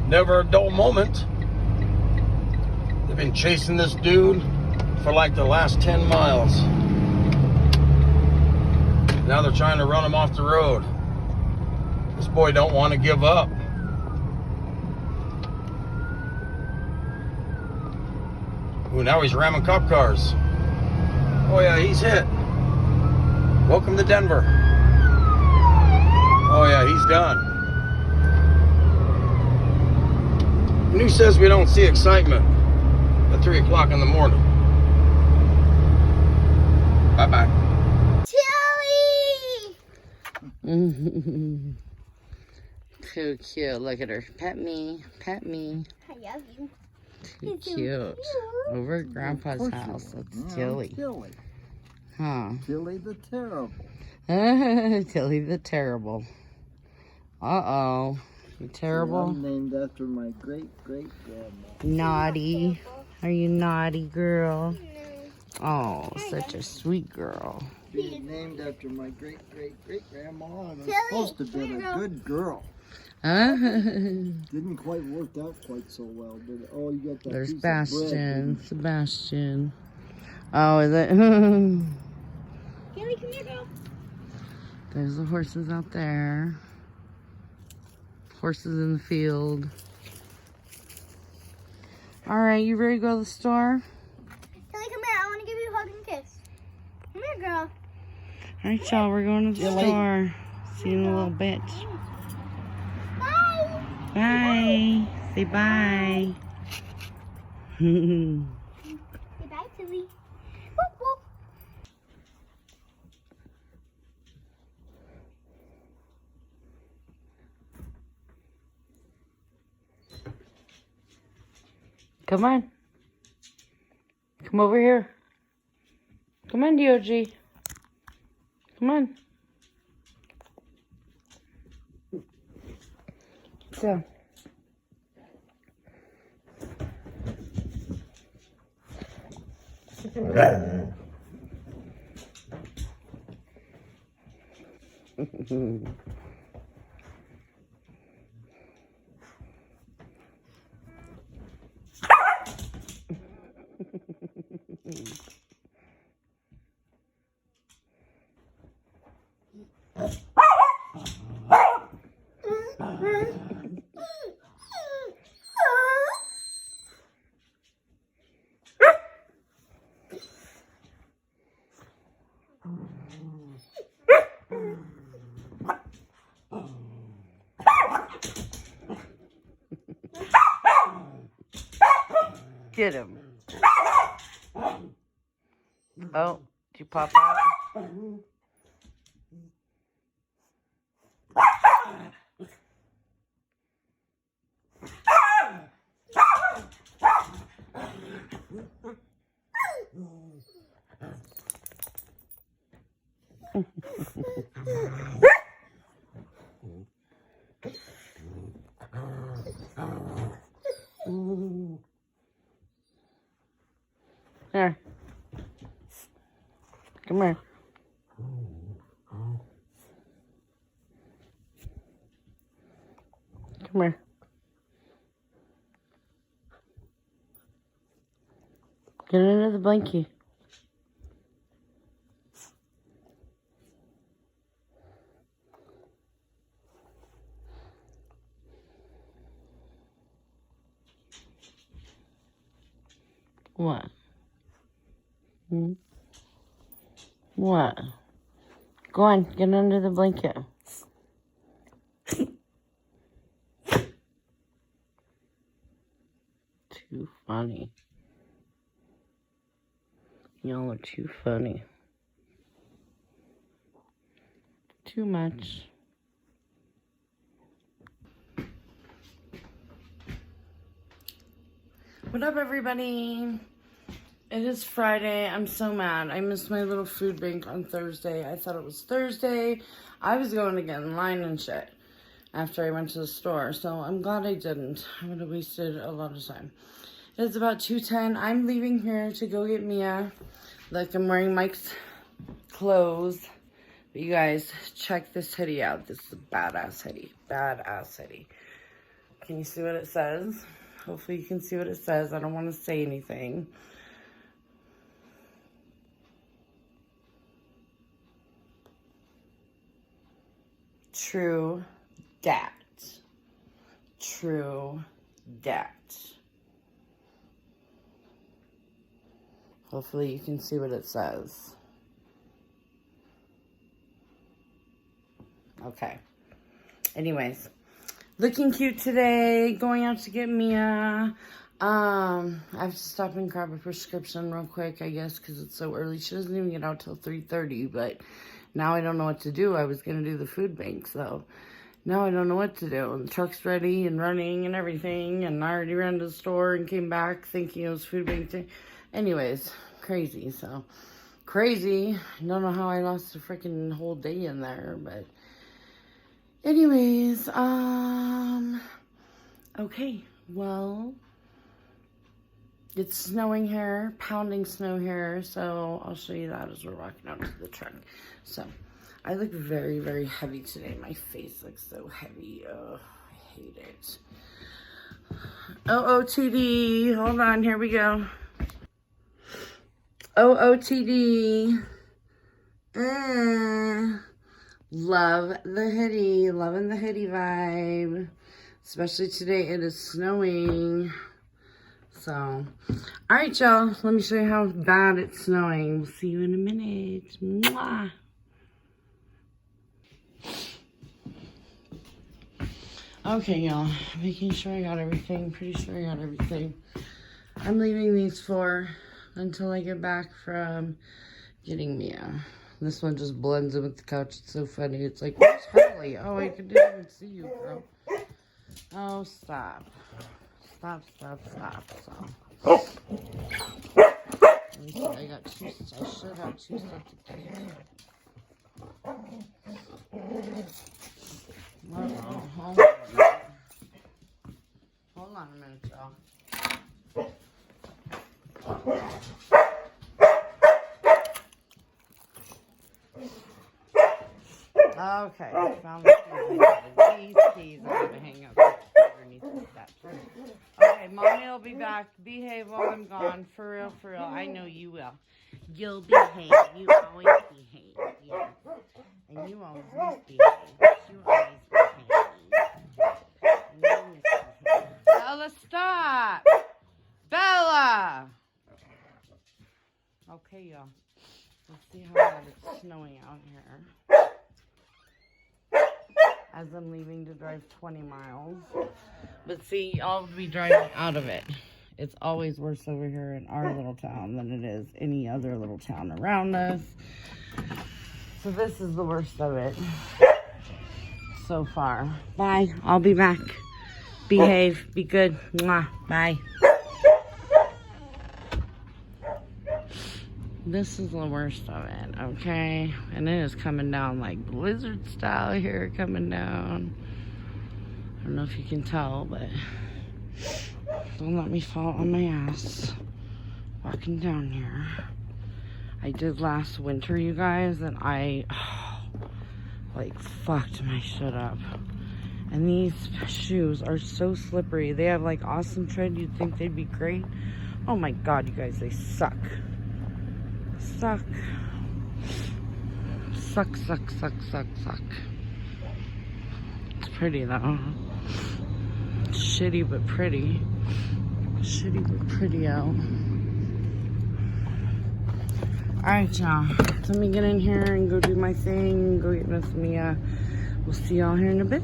Never a dull moment. They've been chasing this dude for like the last 10 miles. Now they're trying to run him off the road. This boy don't want to give up. Ooh, now he's ramming cop cars. Oh yeah, he's hit. Welcome to Denver. Oh yeah, he's done. And who says we don't see excitement at 3 o'clock in the morning? Bye-bye. Chili! Too cute. Look at her. Pet me. Pet me. I love you. Too cute. Over at Grandpa's house. That's Tilly. Tilly. Huh. Tilly the Terrible. Tilly the Terrible. Uh-oh. You terrible? I'm named after my great-great-grandma. Naughty. Are you naughty, girl? Oh, such a sweet girl. Being named after my great-great-great-grandma, I was supposed to be a good girl. Didn't quite work out quite so well, did it? Oh, you got that There's piece of bread, Sebastian. Sebastian. Oh, is it? Kelly, come here, girl. There's the horses out there. Horses in the field. All right, you ready to go to the store? Kelly, come here. I want to give you a hug and kiss. Come here, girl. All right, y'all, we're going to the store. See you in a little bit. Bye. Bye. Say bye. Say bye, Tilly. Whoop, whoop. Come on. Come over here. Come on, DOG. Come on. So. Get him. Oh, did you pop out? Here. Come here. Come here. Get under the blankie. What? Hmm? What? Go on, get under the blanket. Too funny. Y'all are too funny. Too much. What up, everybody? It is Friday. I'm so mad. I missed my little food bank on Thursday. I thought it was Thursday. I was going to get in line and shit after I went to the store. So I'm glad I didn't. I would have wasted a lot of time. It's about 2:10. I'm leaving here to go get Mia. Look, I'm wearing Mike's clothes. But you guys, check this hoodie out. This is a badass hoodie. Badass hoodie. Can you see what it says? Hopefully you can see what it says. I don't want to say anything. True dat. True dat. Hopefully you can see what it says. Okay. Anyways, looking cute today. Going out to get Mia. I have to stop and grab a prescription real quick, I guess, because it's so early. She doesn't even get out till 3:30, but now I don't know what to do. I was going to do the food bank, so now I don't know what to do. And the truck's ready and running and everything, and I already ran to the store and came back thinking it was food bank day. Anyways, crazy, so crazy. I don't know how I lost a freaking whole day in there, but anyways, okay, well, it's snowing here, pounding snow here, so I'll show you that as we're walking out to the truck. So, I look very, very heavy today. My face looks so heavy. Oh, I hate it. OOTD. Hold on, here we go. OOTD. Love the hoodie. Loving the hoodie vibe. Especially today, it is snowing. So, alright, y'all. Let me show you how bad it's snowing. We'll see you in a minute. Mwah. Okay, y'all. Making sure I got everything. Pretty sure I got everything. I'm leaving these four until I get back from getting Mia. This one just blends in with the couch. It's so funny. It's like, where's Harley? Oh, I didn't even see you, bro. Oh, stop. Stop. So. Let me see. I got two. I should have two sets of keys. Hold on a minute, y'all. Okay, found the keys. These keys I'm gonna hang up underneath that. Okay, Mommy will be back. Behave while I'm gone. For real. I know you will. You'll behave. You always behave. Yeah. And you always misbehave. You always behave. Bella, stop! Bella! Okay, y'all. Let's see how bad it's snowing out here. As I'm leaving to drive 20 miles. But see, I'll be driving out of it. It's always worse over here in our little town than it is any other little town around us. So this is the worst of it so far. Bye. I'll be back. Behave. Be good. Mwah. Bye. This is the worst of it, okay? And it is coming down like blizzard style here, coming down. I don't know if you can tell, but don't let me fall on my ass walking down here. I did last winter, you guys, and I like fucked my shit up. And these shoes are so slippery. They have like awesome tread. You'd think they'd be great. Oh my god, you guys, they suck. Suck. It's pretty though. Shitty but pretty. Shitty but pretty out. Alright, y'all. Let me get in here and go do my thing. Go get Miss Mia. We'll see y'all here in a bit.